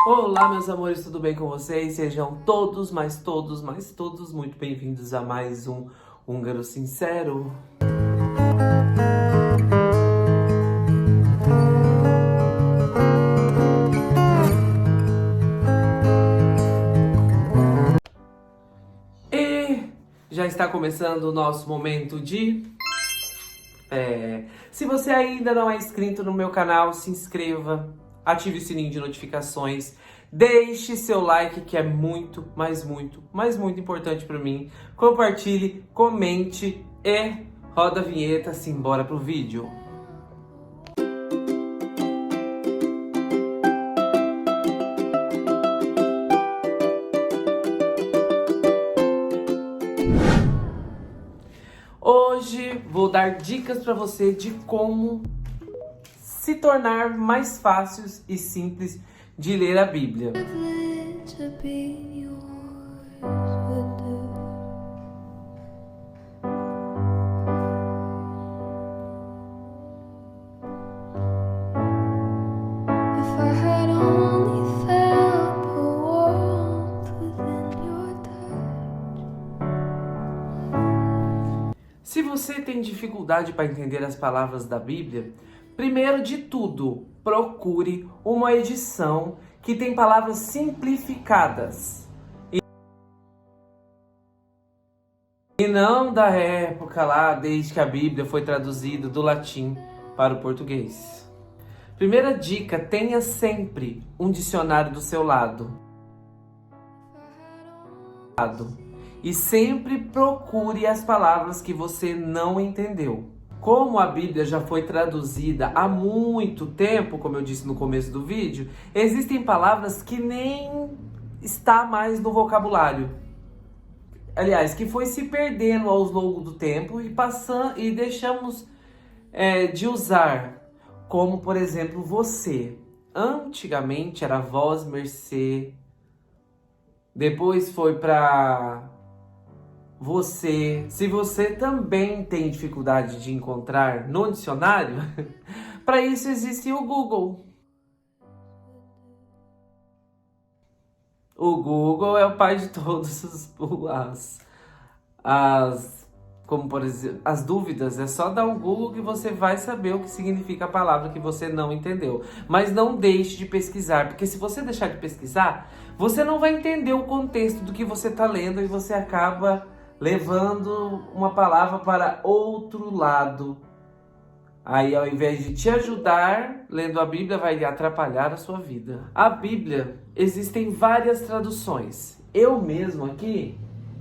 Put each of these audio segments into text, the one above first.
Olá, meus amores, tudo bem com vocês? Sejam todos, mas todos muito bem-vindos a mais um Húngaro Sincero. E já está começando o nosso momento de... Se você ainda não é inscrito no meu canal, se inscreva, ative o sininho de notificações, deixe seu like que é muito importante para mim. Compartilhe, comente e roda a vinheta, simbora pro vídeo. Hoje vou dar dicas para você de como se tornar mais fácil e simples de ler a Bíblia. Se você tem dificuldade para entender as palavras da Bíblia, primeiro de tudo, procure uma edição que tem palavras simplificadas. E não da época lá, desde que a Bíblia foi traduzida do latim para o português. Primeira dica, tenha sempre um dicionário do seu lado. E sempre procure as palavras que você não entendeu. Como a Bíblia já foi traduzida há muito tempo, como eu disse no começo do vídeo, existem palavras que nem está mais no vocabulário. Aliás, que foi se perdendo ao longo do tempo e deixamos de usar. Como, por exemplo, você. Antigamente era vós, mercê. Depois foi para você. Se você também tem dificuldade de encontrar no dicionário, para isso existe o Google. O Google é o pai de todas como por exemplo, as dúvidas. É só dar um Google que você vai saber o que significa a palavra que você não entendeu. Mas não deixe de pesquisar, porque se você deixar de pesquisar, você não vai entender o contexto do que você está lendo e você acaba levando uma palavra para outro lado. Aí, ao invés de te ajudar, lendo a Bíblia vai lhe atrapalhar a sua vida. A Bíblia, existem várias traduções. Eu mesmo aqui,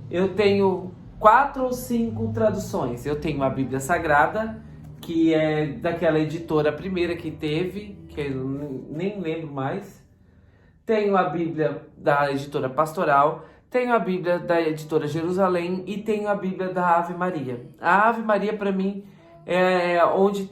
eu tenho 4 ou 5 traduções. Eu tenho a Bíblia Sagrada, que é daquela editora primeira que teve, que eu nem lembro mais. Tenho a Bíblia da editora Pastoral, tenho a Bíblia da editora Jerusalém e tenho a Bíblia da Ave Maria. A Ave Maria, para mim, é onde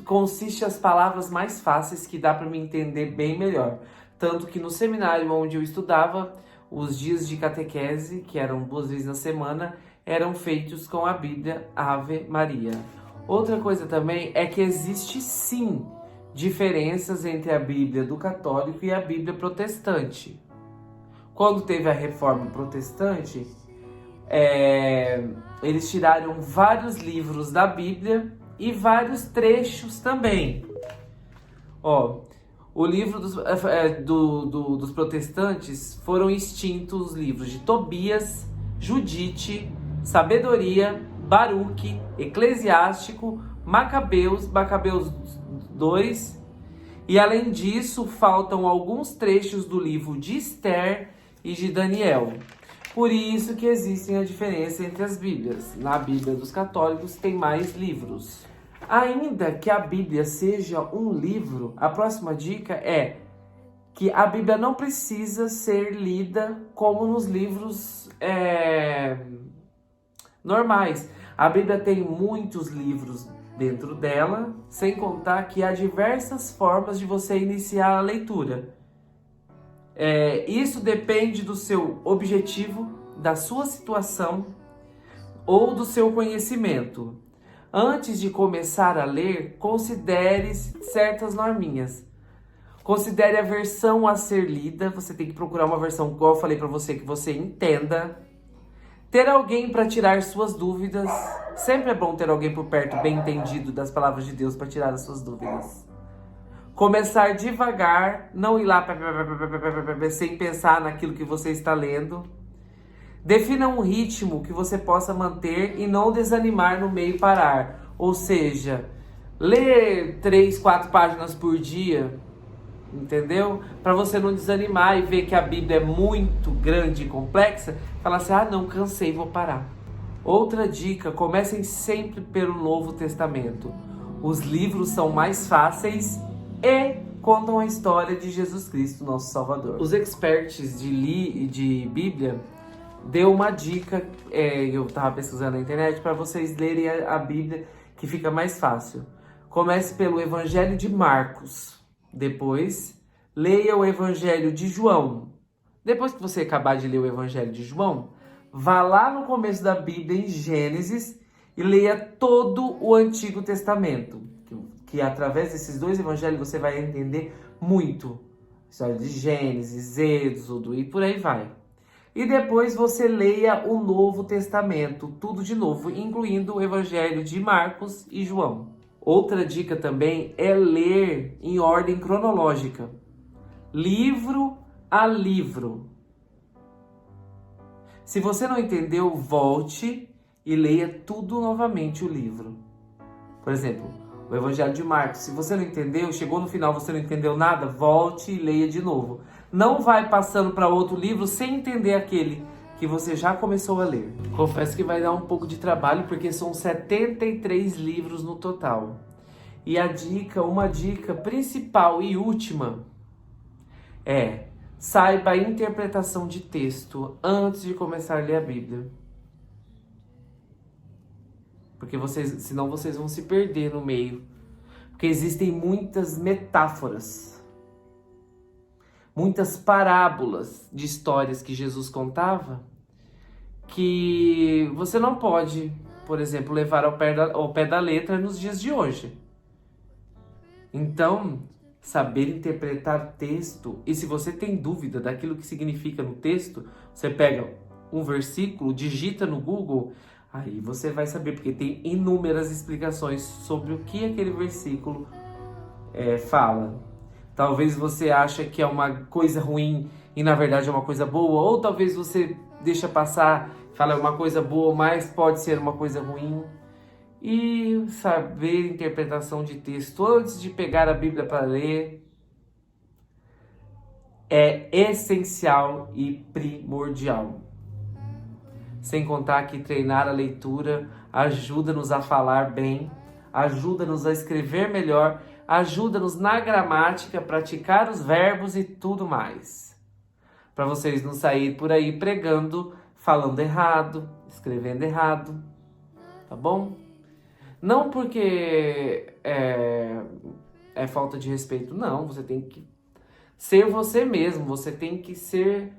consiste as palavras mais fáceis, que dá para me entender bem melhor. Tanto que no seminário onde eu estudava, os dias de catequese, que eram 2 vezes na semana, eram feitos com a Bíblia Ave Maria. Outra coisa também é que existe sim diferenças entre a Bíblia do católico e a Bíblia protestante. Quando teve a Reforma Protestante, eles tiraram vários livros da Bíblia e vários trechos também. O livro dos protestantes foram extintos os livros de Tobias, Judite, Sabedoria, Baruque, Eclesiástico, Macabeus 2, e além disso faltam alguns trechos do livro de Esther e de Daniel. Por isso que existe a diferença entre as Bíblias. Na Bíblia dos católicos tem mais livros. Ainda que a Bíblia seja um livro, a próxima dica é que a Bíblia não precisa ser lida como nos livros normais. A Bíblia tem muitos livros dentro dela, sem contar que há diversas formas de você iniciar a leitura. Isso depende do seu objetivo, da sua situação ou do seu conhecimento. Antes de começar a ler, considere certas norminhas. Considere a versão a ser lida. Você tem que procurar uma versão, igual eu falei para você, que você entenda. Ter alguém para tirar suas dúvidas. Sempre é bom ter alguém por perto bem entendido das palavras de Deus para tirar as suas dúvidas. Começar devagar, não ir lá sem pensar naquilo que você está lendo. Defina um ritmo que você possa manter e não desanimar no meio e parar. Ou seja, ler 3, 4 páginas por dia, entendeu? Para você não desanimar e ver que a Bíblia é muito grande e complexa, falar assim, não, cansei, vou parar. Outra dica, comecem sempre pelo Novo Testamento. Os livros são mais fáceis e contam a história de Jesus Cristo, nosso Salvador. Os experts de Bíblia deu uma dica, eu estava pesquisando na internet, para vocês lerem a Bíblia, que fica mais fácil. Comece pelo Evangelho de Marcos, depois leia o Evangelho de João. Depois que você acabar de ler o Evangelho de João, vá lá no começo da Bíblia, em Gênesis, e leia todo o Antigo Testamento. Que através desses dois evangelhos você vai entender muito. História de Gênesis, Êxodo e por aí vai. E depois você leia o Novo Testamento, tudo de novo, incluindo o Evangelho de Marcos e João. Outra dica também é ler em ordem cronológica, livro a livro. Se você não entendeu, volte e leia tudo novamente o livro. Por exemplo, o Evangelho de Marcos, se você não entendeu, chegou no final, você não entendeu nada, volte e leia de novo. Não vai passando para outro livro sem entender aquele que você já começou a ler. Confesso que vai dar um pouco de trabalho, porque são 73 livros no total. E uma dica principal e última é: saiba a interpretação de texto antes de começar a ler a Bíblia. Porque senão vocês vão se perder no meio. Porque existem muitas metáforas, muitas parábolas de histórias que Jesus contava, que você não pode, por exemplo, levar ao pé da letra nos dias de hoje. Então, saber interpretar texto, e se você tem dúvida daquilo que significa no texto, você pega um versículo, digita no Google, aí você vai saber, porque tem inúmeras explicações sobre o que aquele versículo fala. Talvez você ache que é uma coisa ruim e na verdade é uma coisa boa, ou talvez você deixa passar, fala é uma coisa boa, mas pode ser uma coisa ruim. E saber interpretação de texto antes de pegar a Bíblia para ler é essencial e primordial. Sem contar que treinar a leitura ajuda-nos a falar bem, ajuda-nos a escrever melhor, ajuda-nos na gramática, praticar os verbos e tudo mais. Para vocês não saírem por aí pregando, falando errado, escrevendo errado, tá bom? Não porque é falta de respeito, não. Você tem que ser você mesmo, você tem que ser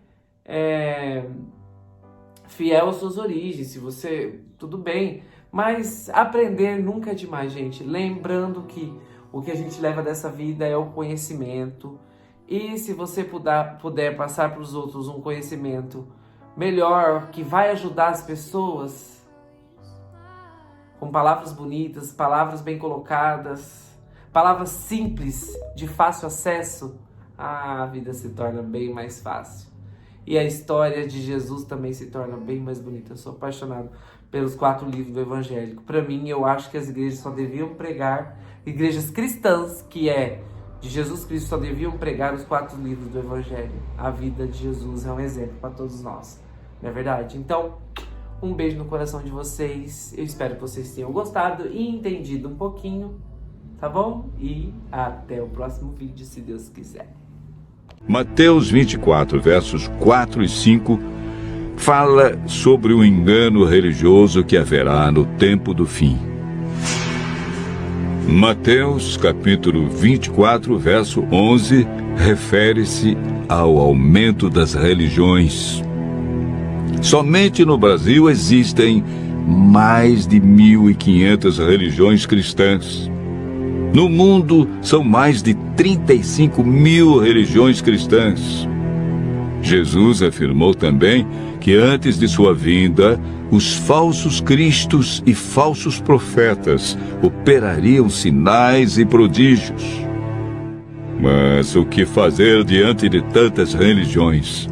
fiel às suas origens. Se você, tudo bem, mas aprender nunca é demais, gente. Lembrando que o que a gente leva dessa vida é o conhecimento. E se você puder passar para os outros um conhecimento melhor, que vai ajudar as pessoas, com palavras bonitas, palavras bem colocadas, palavras simples, de fácil acesso, a vida se torna bem mais fácil. E a história de Jesus também se torna bem mais bonita. Eu sou apaixonado pelos 4 livros do Evangelho. Para mim, eu acho que as igrejas só deviam pregar, igrejas cristãs, que é de Jesus Cristo, só deviam pregar os 4 livros do Evangelho. A vida de Jesus é um exemplo para todos nós, não é verdade? Então, um beijo no coração de vocês. Eu espero que vocês tenham gostado e entendido um pouquinho, tá bom? E até o próximo vídeo, se Deus quiser. Mateus 24, versos 4 e 5, fala sobre o engano religioso que haverá no tempo do fim. Mateus, capítulo 24, verso 11, refere-se ao aumento das religiões. Somente no Brasil existem mais de 1.500 religiões cristãs. No mundo, são mais de 35 mil religiões cristãs. Jesus afirmou também que antes de sua vinda, os falsos cristos e falsos profetas operariam sinais e prodígios. Mas o que fazer diante de tantas religiões?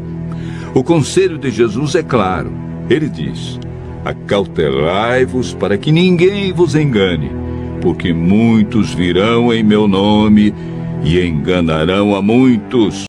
O conselho de Jesus é claro. Ele diz: acautelai-vos para que ninguém vos engane, porque muitos virão em meu nome e enganarão a muitos.